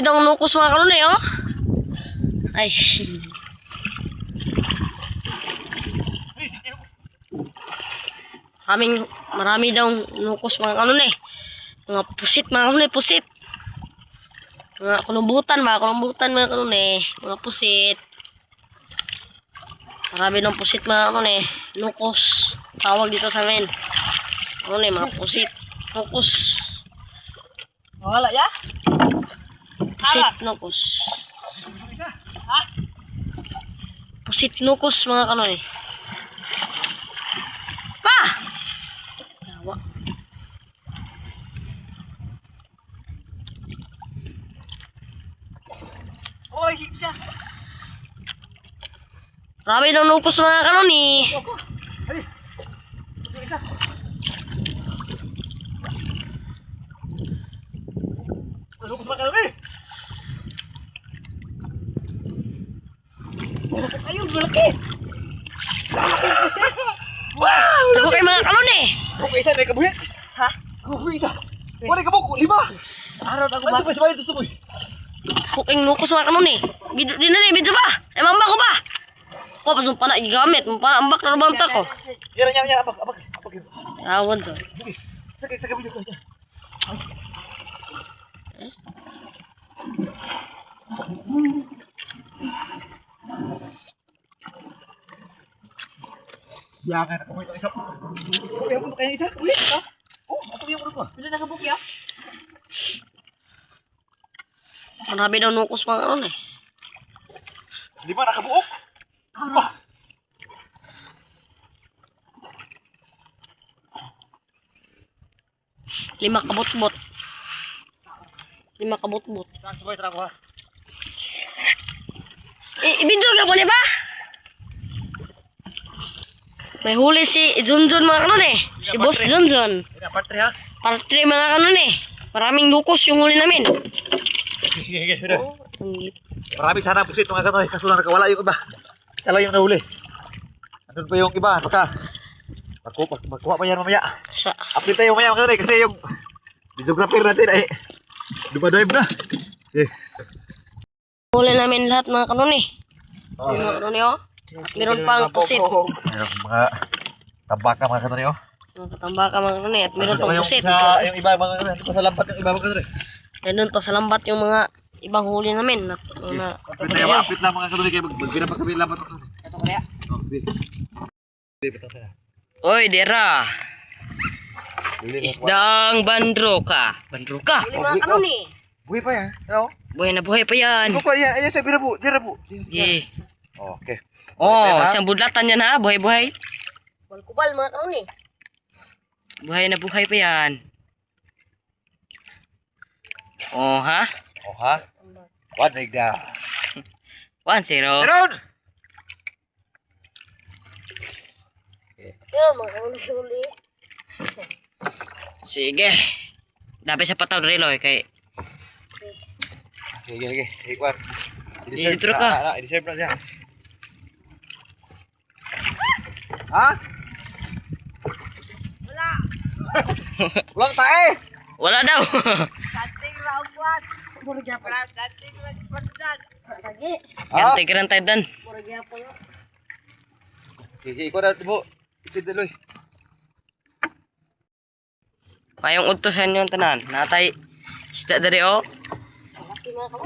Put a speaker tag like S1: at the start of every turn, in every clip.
S1: Marami daw nukos mga kanone, oh. Ay. Marami daw nukos mga kanone. Mga pusit mga kanone, pusit. Mga kulumbutan mga kanone. Mga pusit. Marami daw pusit mga kanone. Nukos. Tawag dito sa amin. Kanone, mga pusit. Nukos.
S2: Wala ya?
S1: Pusit nukos. Pusit nukos mga kanone. Pa! Yawa.
S2: Oy, siya.
S1: Marami daw nukos mga kanone.
S2: Ali. Isa. Nukos ba kayo? Ayun, malaki. Wow!
S1: Ako kay mga kanone.
S2: Okay, isa na kabuhit. Ha? Kabuhit isa. Wala ka buko, 5. Araw na ako ba? Sabay ito suboy.
S1: Ako kay nukos mga kanone. Bidyo din na bidyo ba? Mamba ko ba? Ko pa sumpa na igamit, ambak na banta ko.
S2: Yan, abak.
S1: Tawad to.
S2: Sakit video ko ito. Yakan ako ito isa. Okay, ako kaya isa. Ulit ka. Oh, ato yung ulo ko. Bila nakabuk ya?
S1: Marami daw nukos mga kanone.
S2: 5 nakabuok. Ano?
S1: Lima kabot-bot.
S2: Sabay tara ko ha.
S1: Ibidyo ka po ba? May huli si Junjun mga kanone. Si Boss Junjun.
S2: Part 3 ha.
S1: Part 3 mga kanone. Maraming nukos yung huli namin.
S2: Sige, udah.
S1: Oh,
S2: Marami sana pusit mga kanoy. Kaso lang nakawala yung iba. Isa lang yung nahuli. Andun pa yung iba. Magkuha pa yan mamaya.
S1: sa
S2: Update tayo mamaya mga kanoy. Kasi yung videographer natin ay dumadive na. Okay.
S1: huli namin lahat mga kanone. Mga kanone oh. At meron pang pusit.
S2: Ayun, mga tambaka mga kanoy oh.
S1: Mga katambaka mga kanone. At meron pang
S2: Yung
S1: pusit.
S2: yung iba mga kanoy. Andun pa sa lampat yung iba mga kanoy.
S1: Nandun pa sa lambat yung mga ibang huli namin.
S2: Update tayo. Update lang mga kanoy. Kaya magbira pa kami lampat mga kanoy. Ito kaya? Oh, sige.
S1: Oy, dera. Isdang bandroka. Bandroka. Huli mga kanone.
S2: Buhay pa yan. Ano?
S1: Buhay na buhay pa yan.
S2: Ikaw pa, ayan sa birabu. Dirabu.
S1: Yeah.
S2: Okay.
S1: Oh, isang budlatan yan ha. Buhay-buhay. Kubal mga kanone. Buhay na buhay pa yan. Oh ha?
S2: Oh ha? 1 meg na.
S1: 1-0.
S2: Meron!
S1: Yan mga kanone huli. Sige. Dapat sa pataw reloy kay
S2: Okay. Ikwan.
S1: I-deserve ka.
S2: I-deserve na siya. Ha?
S1: Wala.
S2: Ulang tae!
S1: Wala daw.
S2: Kating round 1.
S1: Puro gyapon.
S2: Kating round 1.
S1: Lagi.
S2: Ha?
S1: Yan tigiran tayo dan.
S2: Puro gyapon. Okay, ikwan na po. Isid daloy.
S1: Mayong utusan yung tanan. Natay isda dari o.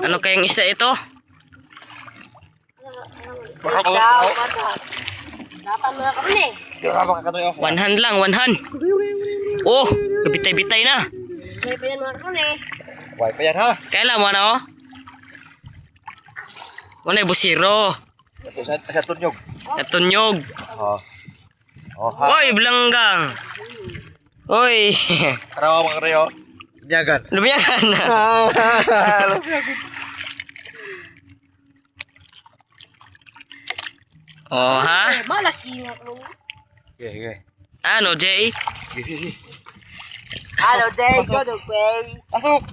S1: Ano kayang isda ito?
S2: Dapat
S1: Dapat mga kanone.
S2: Grabe ka kanoy oh.
S1: 1 hand lang, 1 hand. Oh, kabitay-bitay na. Buhay pa yan mga kanone.
S2: Buhay pa yan ha.
S1: Kailan mo na o? Wala yung busiro.
S2: Ito sa tunyog.
S1: Natunyog.
S2: Oh. Oh ha.
S1: Oy, belanggang. Oy.
S2: Tara mga kanoy oh. Nyagan.
S1: Lumiyakan na. Oh, ha? Malaki yung
S2: Okay.
S1: Ano, Jay?
S2: Sige.
S1: Ano, Jay?
S2: Pasok!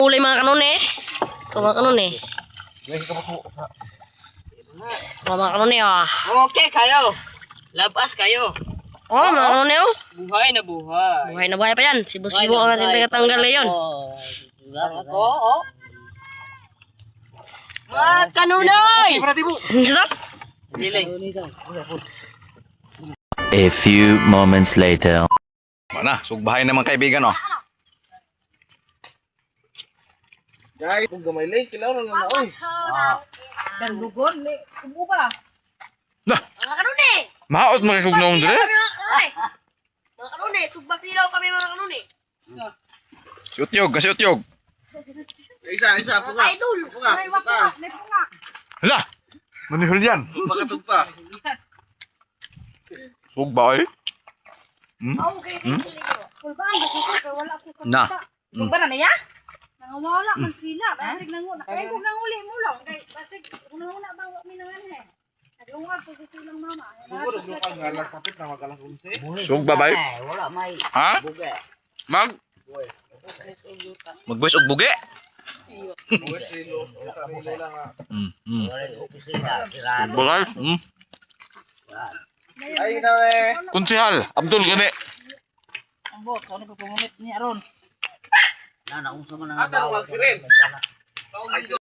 S1: Ulay mga kanone. Ito mga kanone.
S2: Guys, ka po.
S1: Mga kanone, ah.
S3: Okay kayo. Labas kayo.
S1: Oh, mga kanone, oh.
S3: Buhay na buhay.
S1: Buhay na buhay pa yan. Sibo-sibo ang ating tagatanggal na yun.
S3: Ako, oh. Mga kanunay!
S1: Sarap.
S3: Siling.
S4: A few moments later.
S5: Mana, sugbahay naman kaibigan oh.
S2: Guys, kung gamay lay, kilaw na na oy.
S1: Mga kanuni.
S5: Maot makikugnaong dire.
S1: Mga kanuni, sugbak nilaw kami mga kanuni.
S5: Si Utyog, kasi Utyog.
S2: Isa,
S1: Mga idol.
S2: May wakas.
S5: Hala! Manihol yan.
S2: Makatug pa.
S5: Sugbay.
S1: Okay, sili ko.
S5: Na.
S6: Sumba na niya? Nangawala man sila. Basig nangu. Nakaigog nang uli mo lang. Basig una-una bawa mi nangan he. Nagungag ko dito lang mama.
S2: Siguro lukag nga lasapit na magalang kumse.
S5: Sugbabay.
S3: Wala may
S5: Ha?
S3: buga.
S5: Mag? Mag-voice og bugi.
S2: Buwes silo. Sarili lang ah.
S3: Wala yung opisina. Sirano.
S5: Bagay.
S2: Ay na eh.
S5: Konsehal, Abdul gani.
S6: Ang bot, so ano pa pumunit niya ron?
S3: Na, naunsa man ang
S2: Ata, wag si Ren.
S3: Ay,